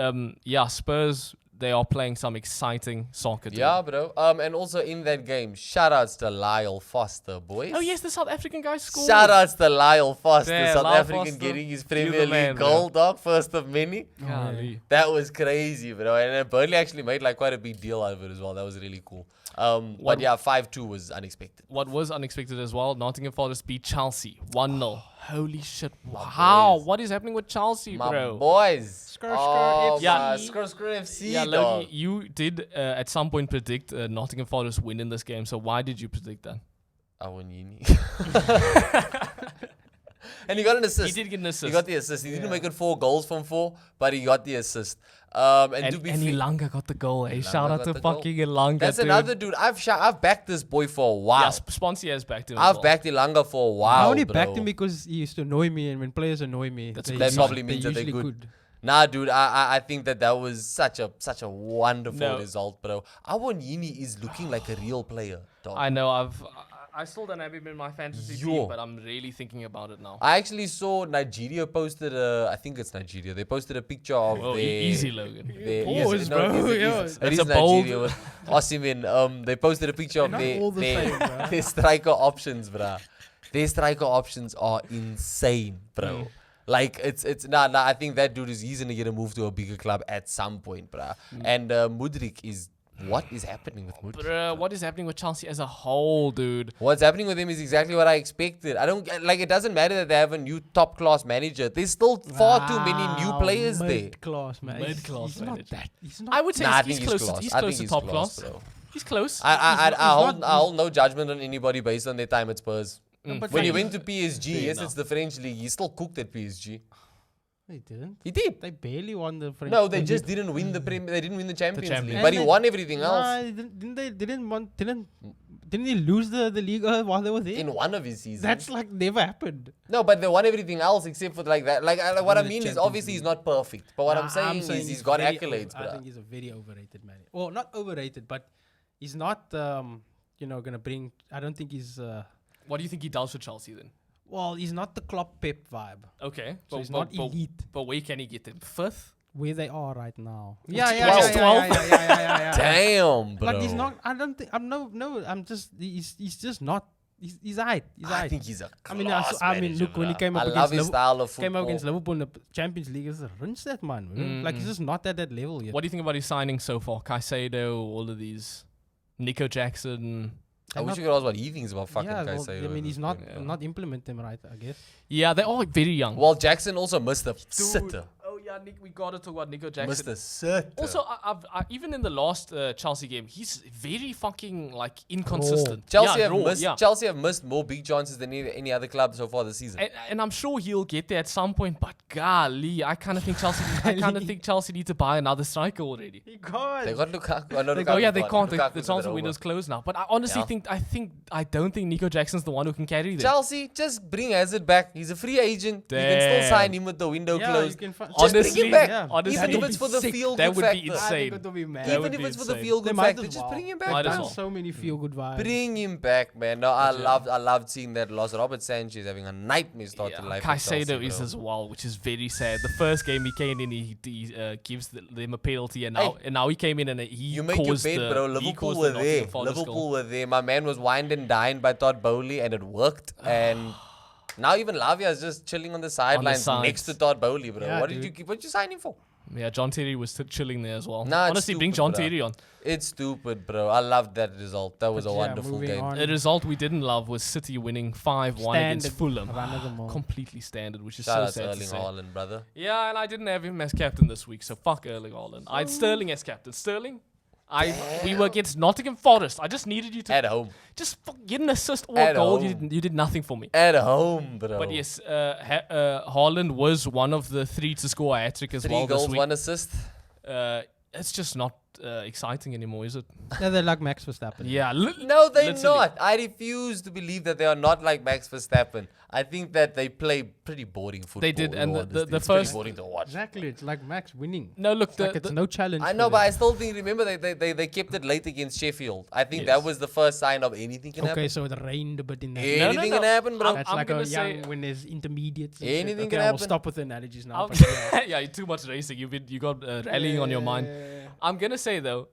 Spurs, they are playing some exciting soccer. today. Yeah, bro. And also in that game, shout outs to Lyle Foster, boys. Oh yes, the South African guy scored. Shout outs to Lyle Foster, Damn, South Lyle African Foster. getting his You Premier the man, League bro. goal, dog. First of many. Golly. That was crazy, bro. And Burnley actually made like quite a big deal out of it as well. That was really cool. But yeah, 5-2 was unexpected. What was unexpected as well, Nottingham Forest beat Chelsea 1-0. Holy shit. My How? boys. What is happening with Chelsea, My bro? boys. Skr, skr, Oh, FC. Yeah. my skr FC, Yeah, dog. Loki, you did at some point predict Nottingham Forest win in this game. So why did you predict that? I won uni. And he got an assist. He did get an assist. He got the assist. He didn't Yeah. make it 4 goals from 4, but he got the assist. And to and be and fair, Ilanga got the goal. Hey, Ilanga shout out got to the goal. fucking Ilanga. that's dude. another dude. I've backed this boy for a while. Yeah, Sponsy has backed him. as I've well. backed Ilanga for a while. I only bro. backed him because he used to annoy me, and when players annoy me, That's they good. That That probably they're means that they're usually good. Nah, dude, I think that was such a wonderful No. result, bro. Our Yini is looking like a real player, dog. I know. I still don't have him in my fantasy Yo. team, but I'm really thinking about it now. I actually saw Nigeria posted I think it's Nigeria. They posted a picture of Whoa, their easy, Logan. their- Pause, no, bro, it is- yeah. it That's is a bold- Nigeria with Osimhen. They posted a picture of Not their all the same, bruh. their striker options, bruh. Their striker options are insane, bro. Like it's nah. I think that dude he's gonna get a move to a bigger club at some point, bruh. And Mudrik is what is happening with Mudrik? Bruh, what is happening with Chelsea as a whole, dude? What's happening with him is exactly what I expected. I don't like. It doesn't matter that they have a new top class manager. There's still far too many new players there. Mid-class, man. Mid-class He's not manager. that. He's not. I would say Nah, I he's think close. class. He's I close think to top class. bro. He's close. I not- hold no judgment on anybody based on their time at Spurs. but When he fair went to PSG, Fair yes, enough. it's the French league. He still cooked at PSG. They didn't. He did. They barely won the French. No, they just didn't win the They didn't win the Champions League, Champions. but he And won everything Nah, else didn't they lose the league while they were there? in one of his seasons. That's like never happened. No, but they won everything else except for like that. Like what I the mean is, Champions obviously he's League. not perfect. But what I'm Nah, saying is he's he's got very accolades, I bro. think he's a very overrated man. Well, not overrated, but he's not. Gonna bring. I don't think he's. What do you think he does for Chelsea then? Well, he's not the Klopp Pep vibe. Okay, So he's not elite. But where can he get them? Fifth? Where they are right now. Yeah, Yeah, yeah, yeah, yeah. Damn, bro. Like he's not. I don't think. I'm no. I'm just. He's just not. He's alright. He's I alright. think he's a I mean, class manager, look, when he bro. came up I love against his style of came out football. against Liverpool in the Champions League, it's a rinse that man. Bro. Like he's just not at that level yet. What do you think about his signing so far? Caicedo, all of these. Nico Jackson. I wish you could ask what he thinks about fucking yeah, well, Caicedo. I mean, he's not Yeah. not implement them right. I guess. Yeah, they're all very young. Well, Jackson also missed a sitter. Oh yeah, we gotta talk about Nico Jackson. Missed a sitter. Also, even in the last Chelsea game, he's very fucking like inconsistent. Chelsea Yeah, have raw, missed. yeah. Chelsea have missed more big chances than any other club so far this season. And I'm sure he'll get there at some point. But golly, I kind of think Chelsea need to buy another striker already. He can't. They got Lukaku. Oh, no, They go, Lukaku yeah, they gone. can't. Lukaku's The a bit transfer over. window's closed now. But I honestly Yeah. I don't think Nico Jackson's the one who can carry them. Chelsea, just bring Hazard back. He's a free agent. You can still Damn. sign him with the window Yeah, closed. you can find. Just bring Honestly, him back. yeah. honestly, Even if that it's would for the sick. feel That good would be factor. I think insane. it would be mad. That Even would if be it's for the insane. feel They good might factor, as just well. bring him Might back. as man. well. So many feel good vibes. Bring him back, man. No, I loved seeing that loss. Robert Sanchez having a nightmare start to life. at Caicedo Chelsea, is bro. as well, which is very sad. The first game he came in, he gives them a penalty, and now he came in and he You make your caused bed, bro. he Liverpool caused were the Nottingham there. Forest Liverpool goal. were there. My man was wined and dined by Todd Bowley, and it worked. And now even Lavia is just chilling on the sidelines sides. next to Todd Bowley, bro. Yeah, What did dude. you sign him for? Yeah, John Terry was chilling there as well. Nah, it's Honestly, bring stupid, John bro. Terry on. It's stupid, bro. I loved that result. That was But a yeah, wonderful moving game. on. A result we didn't love was City winning 5-1 against Standard. Fulham. Run of the mill. Completely standard, which is Shout so out to sad to Erling say. Haaland, brother. Yeah, and I didn't have him as captain this week, so fuck Erling Haaland. I had Sterling as captain. Sterling, we were against Nottingham Forest. I just needed you to At home. just get an assist or a At goal. home. You did nothing for me. At home, bro. But yes, Haaland was one of the 3 to score a hat-trick as 3 well goals, this week. 1 assist. It's just not exciting anymore, is it? Yeah, they're like Max Verstappen. Yeah. No, they're literally. not. I refuse to believe that they are not like Max Verstappen. I think that they play pretty boring football. They did, in and all the honesty. It's first- pretty boring to watch. Exactly. It's like Max winning. No, look, Like it's no challenge. I for know, but them. I still think. Remember, they kept it late against Sheffield. I think that Yes. was the first sign of anything can Okay, happen. so it rained a bit in that. No, Anything can happen, bro. That's I'm like gonna a young say- when there's intermediates. And shit. Anything Okay, can I will happen. stop with the analogies now. I'm- but yeah. yeah, too much racing. You got rallying on your mind. I'm gonna say though,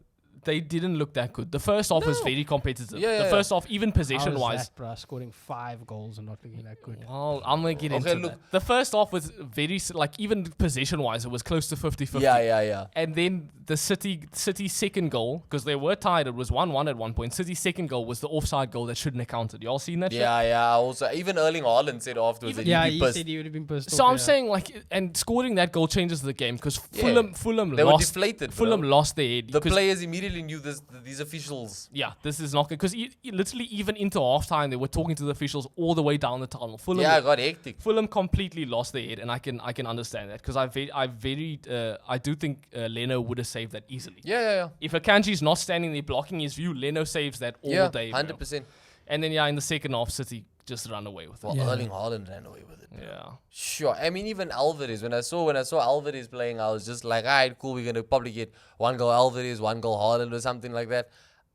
they didn't look that good. The first half was No. very competitive. Yeah, the yeah, first half, even possession How is wise. that, bruh? Scoring 5 goals and not looking that good. Well, I'm gonna get Okay, into look. that. The first half was very like even possession wise, it was close to 50-50. Yeah. And then the City second goal, because they were tied, it was 1-1 at one point. City's second goal was the offside goal that shouldn't have counted. Y'all seen that? shit? Yeah. Also, even Erling Haaland said afterwards that Yeah, he'd be he pissed. said he would have been pissed So off. I'm yeah. saying like, and scoring that goal changes the game because Yeah. Fulham They were lost. deflated, bro. Fulham lost their head. The 'cause- players immediately knew these officials. Yeah, this is not good because literally even into halftime they were talking to the officials all the way down the tunnel. Fulham, Yeah, it got hectic. Fulham completely lost their head, and I can understand that because I do think Leno would have saved that easily. Yeah. If Akanji's not standing there blocking his view, Leno saves that all Yeah, day. bro. 100%. And then in the second half, City just run away with it. Well, Yeah. Erling Haaland ran away with it. Yeah. Sure. I mean, even Alvarez. When I saw Alvarez playing, I was just like, all right, cool. We're gonna probably get 1 goal Alvarez, 1 goal Haaland, or something like that.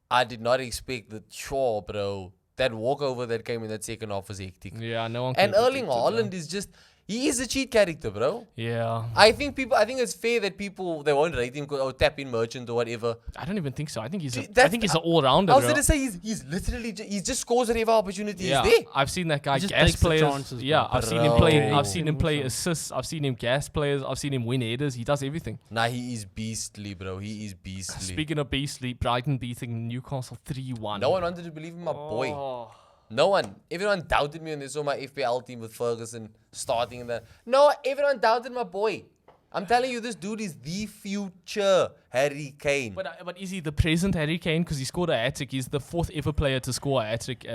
I did not expect that. Sure, bro. That walkover that came in that second half was hectic. Yeah, no one. And can Erling predict it, Haaland is just. He is a cheat character, bro. Yeah. I think it's fair that people they won't rate him or tap in merchant or whatever. I don't even think so. I think he's Dude, that's- an all rounder. I was gonna say he's literally he just scores whenever opportunity Yeah, is there. I've seen that guy He just gas takes the players. chances, Yeah, bro. I've seen him Bro. play. I've seen him play Also. assists. I've seen him gas players. I've seen him win headers. He does everything. Nah, he is beastly, bro. He is beastly. Speaking of beastly, Brighton beating Newcastle 3-1. No one wanted to believe in my boy. Oh. No one. Everyone doubted me when they saw my FPL team with Ferguson starting in that. No, everyone doubted my boy. I'm telling you, this dude is the future Harry Kane. But is he the present Harry Kane? Because he scored a hat-trick. He's the 4th ever player to score a hat-trick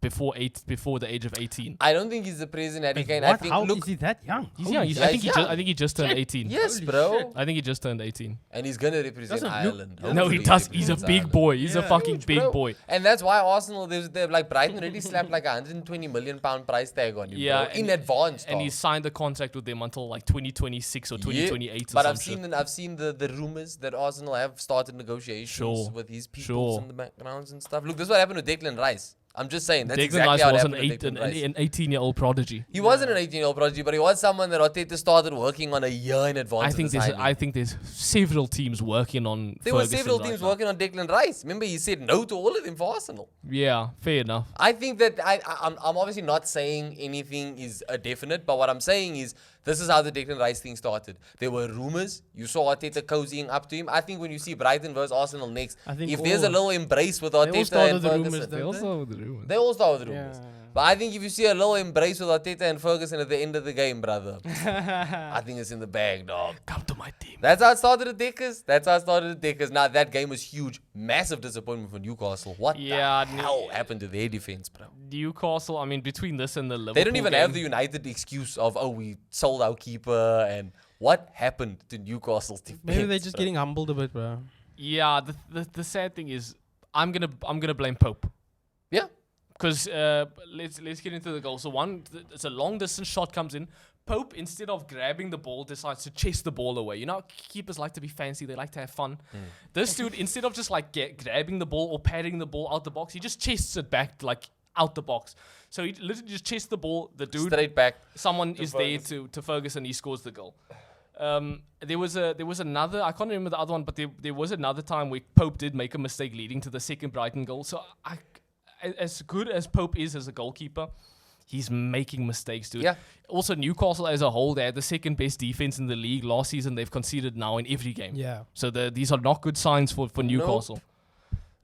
before the age of 18. I don't think he's the present Harry Kane. I What? think How look, is he that young? He's Holy young. shit. I think young. he just turned 18. yes, Holy bro. shit. I think he just turned 18. And he's gonna represent Doesn't look- Ireland. No, No, Hopefully he does. He's a represents big Ireland. boy. He's a Yeah. fucking Huge, big bro. boy. And that's why Arsenal, they're like Brighton already slapped like £120 million price tag on him. Yeah, bro, in advance. And dog. he signed a contract with them until like 2026 or 2028 or But something. I've seen the rumors that Arsenal have started negotiations Sure. with his people Sure. in the backgrounds and stuff. Look, this is what happened with Declan Rice. I'm just saying that's Declan exactly Rice how it was happened with Declan Rice. an 18-year-old prodigy. He wasn't an 18-year-old prodigy, but he was someone that Arteta started working on a year in advance. I think there's several teams working on. There were Ferguson several right teams now. working on Declan Rice. Remember, he said no to all of them for Arsenal. Yeah, fair enough. I think that I'm obviously not saying anything is a definite, but what I'm saying is this is how the Declan Rice thing started. There were rumors. You saw Arteta cozying up to him. I think when you see Brighton versus Arsenal next, I think if there's a all- little embrace with all Arteta started and the Ferguson, rumours, They don't also with the rumors. they all start with rumors. Yeah. But I think if you see a little embrace with Arteta and Ferguson at the end of the game, brother, I think it's in the bag, dog. Come to my team. That's how it started at Deckers. Now, that game was huge. Massive disappointment for Newcastle. What Yeah, the hell happened to their defense, bro? Newcastle. I mean, between this and the Liverpool, They don't even game, have the United excuse of, oh, we sold our keeper. And what happened to Newcastle's defense? Maybe they're just bro? getting humbled a bit, bro. Yeah, the sad thing is, I'm gonna blame Pope. Yeah. Because let's get into the goal. So it's a long distance shot comes in. Pope, instead of grabbing the ball, decides to chase the ball away. You know, keepers like to be fancy. They like to have fun. This dude, instead of just like grabbing the ball or patting the ball out the box, he just chests it back like out the box. So he literally just chests the ball. The dude, Straight back. someone to is Ferguson. there to Ferguson. He scores the goal. There was another. I can't remember the other one, but there was another time where Pope did make a mistake leading to the second Brighton goal. So as good as Pope is as a goalkeeper, he's making mistakes, dude. Yeah. Also, Newcastle as a whole, they had the second best defense in the league last season. They've conceded now in every game. Yeah. So these are not good signs for Newcastle.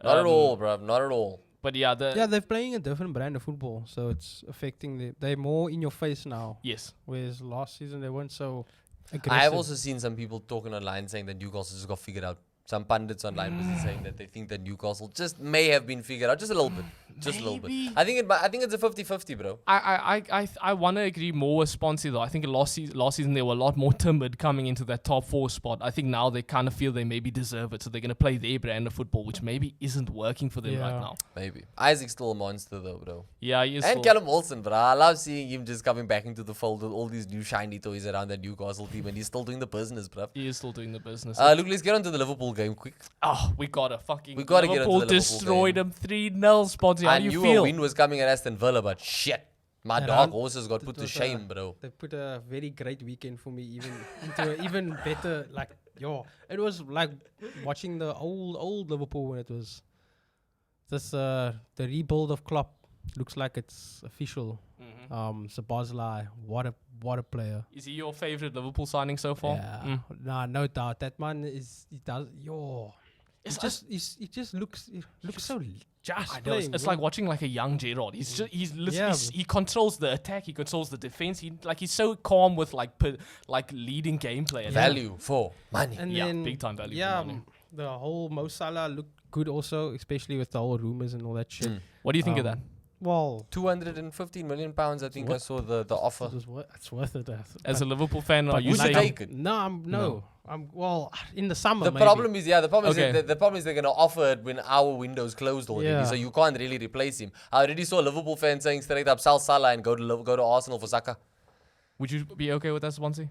Not at all, bro. Not at all. But yeah, Yeah, they're playing a different brand of football, so it's affecting they're more in your face now. yes. Whereas last season they weren't so aggressive. I have also seen some people talking online saying that Newcastle just got figured out. Some pundits online was saying that they think that Newcastle just may have been figured out just a little bit. Just a little bit. Maybe. I think it's a 50-50, bro. I want to agree more with Sponsy though. I think last season they were a lot more timid coming into that top 4 spot. I think now they kind of feel they maybe deserve it, so they're gonna play their brand of football, which maybe isn't working for them right now. Maybe. Isaac's still a monster though, bro. Yeah, he is. And Callum Wilson, bro. I love seeing him just coming back into the fold with all these new shiny toys around the Newcastle team, and he's still doing the business, bro. He is still doing the business. Look, let's get on to the Liverpool game quick. We gotta We gotta get Liverpool into the Liverpool destroyed game. them 3-0, Sponsy. How I do you knew feel? a win was coming at Aston Villa, but shit. My Yeah, dark that- horses got put to was, shame, bro. They put a very great weekend for me, even into an even better. Like, it was like watching the old Liverpool when it was this the rebuild of Klopp. Looks like it's official. Sabozlai, what a player. Is he your favorite Liverpool signing so far? Yeah, nah, no doubt. That man is. He does. He just looks so just. I know, it's like watching like a young Gerrard. He's just he controls the attack, he controls the defense. He's so calm with like leading gameplay. Value for money. And Yeah, then, big time value for Yeah, money. the whole Mo Salah looked good also, especially with the whole rumors and all that shit. What do you think of that? Well, 215 million pounds, I think I saw the offer. it's worth it. As a Liverpool fan, are but you would you saying take it? No. I'm well in the summer. The maybe. problem is, the problem Okay. is the problem is they're gonna offer it when our window's closed already, Yeah. so you can't really replace him. I already saw a Liverpool fan saying straight up, sell Salah and go to Arsenal for Saka. would you be okay with that, Swansea?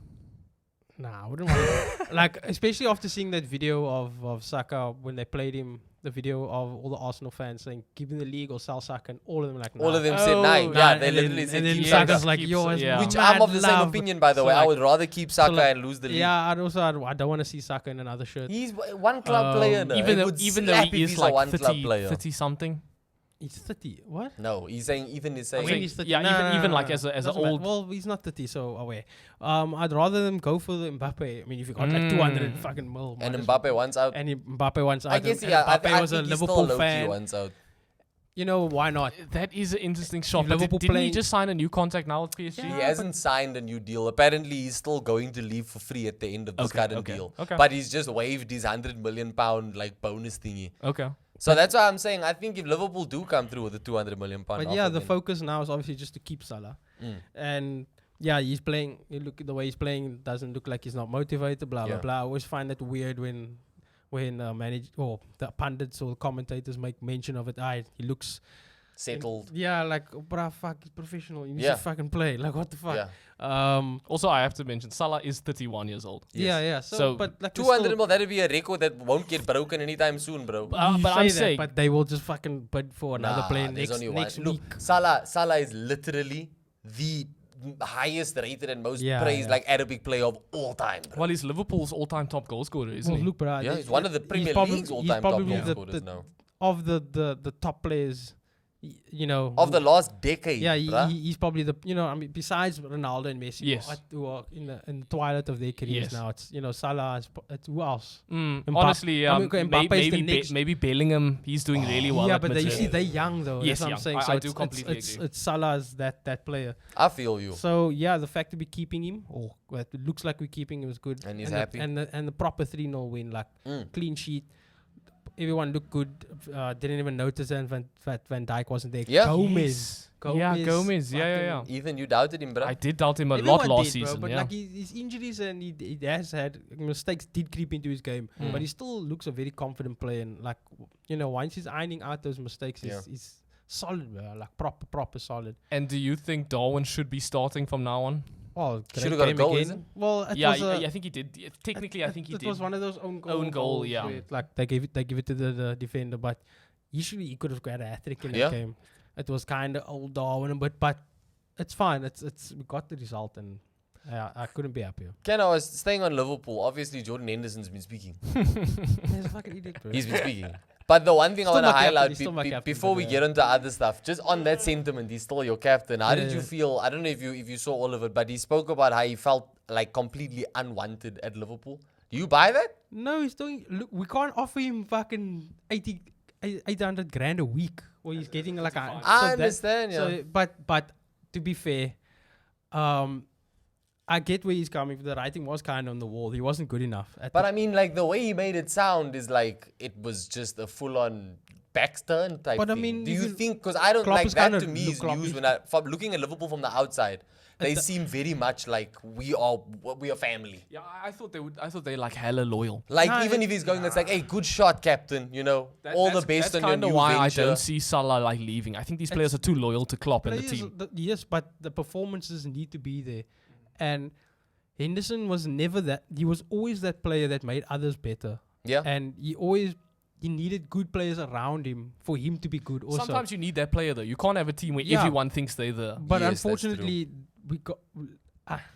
Nah, I wouldn't want to. Like, especially after seeing that video of Saka when they played him, the video of all the Arsenal fans saying, give him the league or sell Saka, and all of them like, nah. All of them said Oh, nine. nah, Yeah, they and literally then, said and then keep Saka. Saka's Saka. like, Keeps- yo, it's yeah. Which mad I'm of the same love. opinion, by the So way. I like- would rather keep Saka like, and lose the league. Yeah, and also I don't want to see Saka in another shirt. He's one club player now. Even It though would even though slap he if is he's a like one club 30, player. 30 something. He's 30. What? No, he's saying Ethan is saying. saying- He's 30. yeah, even like as a Doesn't matter. old- Well, he's not 30, so away. I'd rather them go for the Mbappe. I mean, if you got like 200 fucking mil, and might as Mbappe once out. well. And Mbappe wants out. I guess and yeah. I Mbappe was a think he's Liverpool still fan. once out. You know why not? That is an interesting shot. If But Liverpool didn't he playing- just sign a new contract now with PSG? He hasn't signed a new deal. Apparently, he's still going to leave for free at the end of this current deal. Okay. But he's just waived his £100 million like bonus thingy. Okay. So that's why I'm saying I think if Liverpool do come through with the £200 million But offer, yeah, the then- focus now is obviously just to keep Salah. And yeah, he's playing. You look at the way he's playing. Doesn't look like he's not motivated. Blah blah Yeah. blah. I always find that weird when the pundits or commentators make mention of it. He looks settled. Yeah, like bruh, fuck, he's professional. You need Yeah. to fucking play. Like what the fuck? Yeah. Also, I have to mention Salah is 31 years old. Yeah. So, but like 200 mil, that'll be a record that won't get broken anytime soon, bro. But I'm I'm saying, but they will just fucking bid for another Nah, player there's next only next one. week. Look, Salah is literally the highest rated and most praised like Arabic player of all time, bro. well, he's Liverpool's all-time top goal scorer, isn't Well, he? look, bruh, Yeah, he's one of the Premier League's all-time top probably goal the- scorers now. of the top players, you know, Of the last decade, yeah, bruh. he's probably the I mean, besides Ronaldo and Messi, Yes. who are in the twilight of their careers Yes. now. It's Salah. It's who else? Honestly, I mean, Mbappe is the maybe next- maybe Bellingham, he's doing really well. Yeah, at but you Madrid. see, they're young though. Yes, That's what I'm young. saying. I So do it's- completely it's, agree. It's Salah's that player. I feel you. So yeah, the fact to be keeping him, or it looks like we're keeping him, is good. And he's the- happy. and the proper 3-0 win, like clean sheet. Everyone looked good. Didn't even notice that Van Dijk wasn't there. Yeah. Gomez. Yeah, Gomez. Yeah. fucking- Ethan, you doubted him, bro. I did doubt him a Everyone lot last did, bro, season. but Yeah. like his injuries and he has had mistakes did creep into his game, but he still looks a very confident player. And like once he's ironing out those mistakes, he's solid, bro. Like proper solid. And do you think Darwin should be starting from now on? Oh, Should've got a game goal, again. isn't it? Well, it Yeah, was I think he did. Technically, I think he it did. was one of those own Own goal, goals yeah. where, like they give it to the defender, but usually he could have got a hat-trick in that Yeah. game. It was kind of old Darwin, but it's fine. It's we got the result, and I couldn't be happier. Ken, I was staying on Liverpool. Obviously, Jordan Henderson's been speaking. He's a fucking idiot, bro. He's been speaking. But the one thing Still I want to my captain, highlight he's still my captain, before but, we get into other stuff, just on that sentiment, he's still your captain. How did you Yeah. feel? I don't know if you saw all of it, but he spoke about how he felt like completely unwanted at Liverpool. Do you buy that? No, he's doing. Look, we can't offer him fucking 800 grand a week, or he's getting like a. I understand, yeah. So, but to be fair, I get where he's coming from. The writing was kind of on the wall. He wasn't good enough. But I mean, like the way he made it sound is like it was just a full-on backs turn type But I thing? mean, Do you even think? Because I don't Klopp like is that. kinda To me, is Klopp news is- when from looking at Liverpool from the outside. They seem very much like we are family. Yeah, I thought they would. I thought they like hella loyal. Like Nah, even if he's going, it's like, hey, good shot, captain. You know, all the best That's on your kind of new why venture. I don't see Salah like leaving. I think these players are too loyal to Klopp and the Players, team. yes, but the performances need to be there. And Henderson was never that. He was always that player that made others better. Yeah. And he needed good players around him for him to be good also. Sometimes you need that player though. You can't have a team where Yeah. everyone thinks they're the. But Yes, that's unfortunately, we got...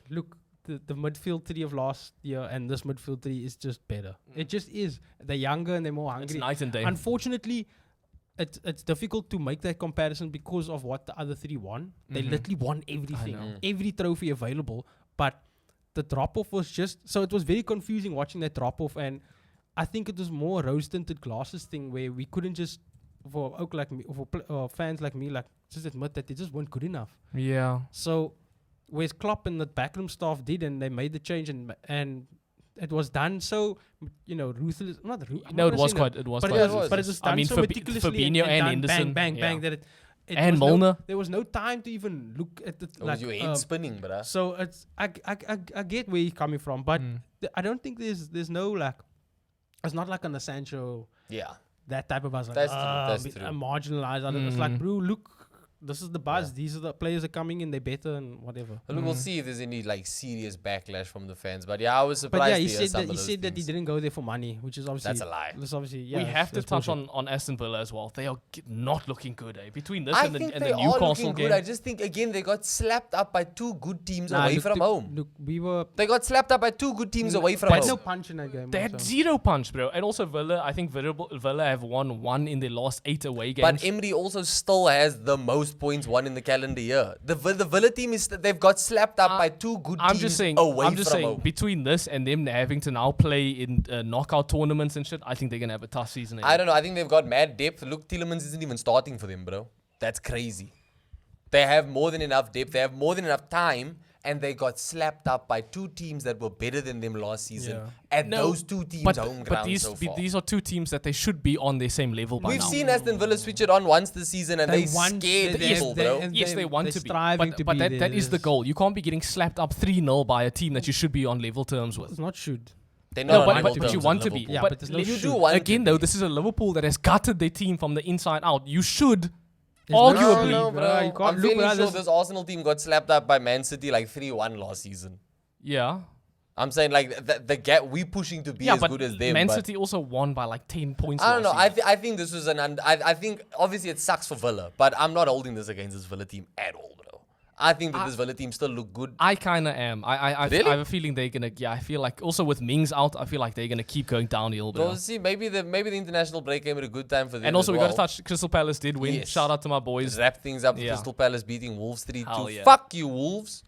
look, the midfield three of last year and this midfield three is just better. It just is. They're younger and they're more It's hungry. night and day. Unfortunately, it's difficult to make that comparison because of what the other three won. They literally won everything, know. every trophy available. But the drop off was just so it was very confusing watching that drop off, and I think it was more rose tinted glasses thing where we couldn't just for oak like me, for fans like me, like just admit that they just weren't good enough. Yeah. So, whereas Klopp and the backroom staff did, and they made the change, and it was done so, ruthless. Not ruthless. No, it was quite. It was But quite. it was, but it was I done mean, so Fabi- meticulously Fabinho and done Henderson, bang, yeah. bang, that it And was Milner. there was no time to even look at the It was your head spinning, bruh. so it's I get where you're coming from, but I don't think there's no like it's not like on the Sancho Yeah. that type of buzz. Like, That's true, that's true. marginalized. It's like, bro, look, this is the buzz. These are the players are coming in. They're better and whatever. Look, we'll see if there's any like serious backlash from the fans. But yeah, I was surprised. But yeah, to he hear said some that of he those said that he things. didn't go there for money, which is obviously That's a lie. That's obviously yeah. We have to that's touch bullshit. on Aston Villa as well. They are not looking good, eh? Between this I and think the they are Newcastle looking game. good. I just think again they got slapped up by two good teams Nah, away look, from home. Look, we were They got slapped up by two good teams away from They had home. no punch in that game. They had also. zero punch, bro. And also Villa, I think Villa have won one in their last 8 away games. But Emery also still has the most points won in the calendar year. The Villa team they've got slapped up by two good I'm teams just saying, away from home. between this and them having to now play in knockout tournaments and shit, I think they're gonna have a tough season. I don't know. I think they've got mad depth. Look, Tielemans isn't even starting for them, bro. That's crazy. They have more than enough depth. They have more than enough time. And they got slapped up by two teams that were better than them last season. Yeah. At those two teams' home ground so far. these are two teams that they should be on their same level by We've now. seen Aston Villa switch it on once this season and they won- scared they- people, they- bro. and Yes, they want they're to be, striving but, to but be that, there. that is the goal. You can't be getting slapped up 3-0 by a team that you should be on level terms with. It's not should. They're No, not but, on but, level but you terms want with to be. Liverpool. Yeah, but but there's no you should. do want to again, be. though, this is a Liverpool that has gutted their team from the inside out. You should, There's no arguably, No, bro, bro. you can't I'm look, fairly bro, sure this- this Arsenal team got slapped up by Man City like 3-1 last season. yeah. I'm saying like the gap we pushing to be Yeah, as but good as them. Man but City also won by like 10 points. I don't know. last season. I think this was I think obviously it sucks for Villa, but I'm not holding this against this Villa team at all, bro. I think that this Villa team still look good. I kind of am. I Really? have a feeling they're gonna. Yeah, I feel like also with Mings out, I feel like they're gonna keep going downhill. Bro. We'll see. Maybe the international break came at a good time for them. And also as we well. got to touch Crystal Palace did win. Yes. Shout out to my boys. Wrap things up. Yeah. Crystal Palace beating Wolves 3-2. Hell yeah. Fuck you, Wolves.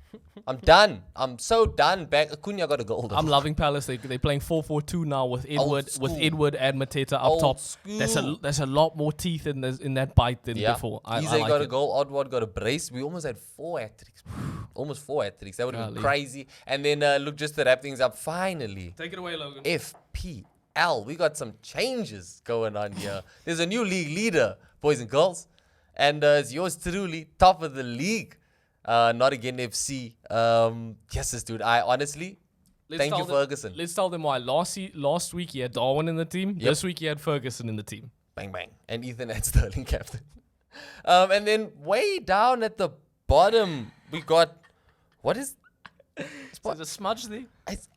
I'm done. I'm so done. Back. Acuna got a goal. though. I'm loving Palace. They're playing 4-4-2 now with Edward school. and Mateta up Old top. school. There's a lot more teeth in that bite than Yeah. before. I Ize like got a it. goal. Oddward got a brace. We almost had 4 hat-tricks. Almost 4 hat-tricks. That would have been Golly. crazy. And then look, just to wrap things up, finally, Take it away, Logan. FPL. We got some changes going on here. There's a new league leader, boys and girls. And it's yours truly, top of the league. Not again FC. Yes, dude. I honestly, thank you, Ferguson. Let's tell them why. Last week he had Darwin in the team. Yep. This week he had Ferguson in the team. Bang, bang. And Ethan and Sterling captain. And then way down at the bottom, we got, what is, There's a smudge there.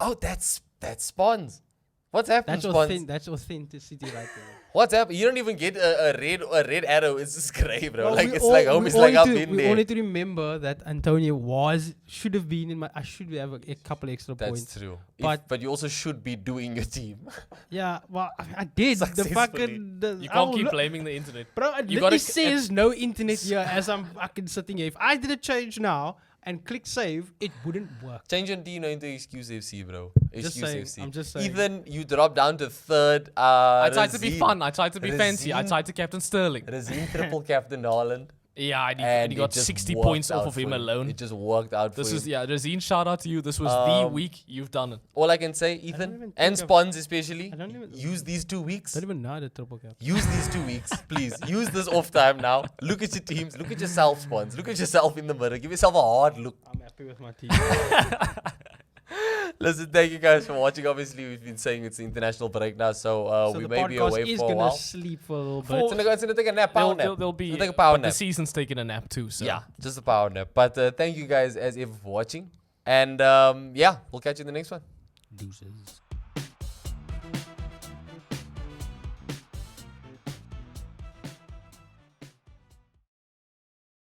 that's Spawns. What's happening, Spawns? That's authenticity right there. What's happening? You don't even get a red arrow. It's just grey, bro. Well, like we it's all- like we homies all like need I've to- been we there. all need to remember that Antonio should have been in my. I should have a couple extra That's points. true. But- But you also should be doing your team. Yeah, well, I did. The Successfully. fucking. You can't keep blaming the internet. Bro, it You literally gotta- says no internet here as I'm fucking sitting here. If I did a change now and click save, it wouldn't work. Change your Dino into Excuse FC, bro. Just Excuse saying, FC. I'm just saying. Ethan, you dropped down to third. I tried to be Razine- fun. I tried to be fancy. I Razine- tried to captain Sterling. Razine triple captain Haaland. Yeah, and And he it got just 60 worked points off out of him for him. alone. It just worked out This for is, him. Razine, shout out to you. This was the week you've done it. All I can say, even Ethan, think and of- Spawns especially, I don't even- use these 2 weeks. Don't even know the triple cap. Use these 2 weeks, please. Use this off time now. Look at your teams. Look at yourself, Spawns. Look at yourself in the mirror. Give yourself a hard look. I'm happy with my team. Listen, thank you guys for watching. Obviously, we've been saying it's the international break now, so So we the may be podcast away is for a gonna while. sleep for a little For- bit. It's gonna take a nap, power nap. They'll be, It's gonna take a power but the nap. season's taking a nap too. So Yeah, just a power nap. But thank you guys as ever for watching. And yeah, we'll catch you in the next one. Deuces.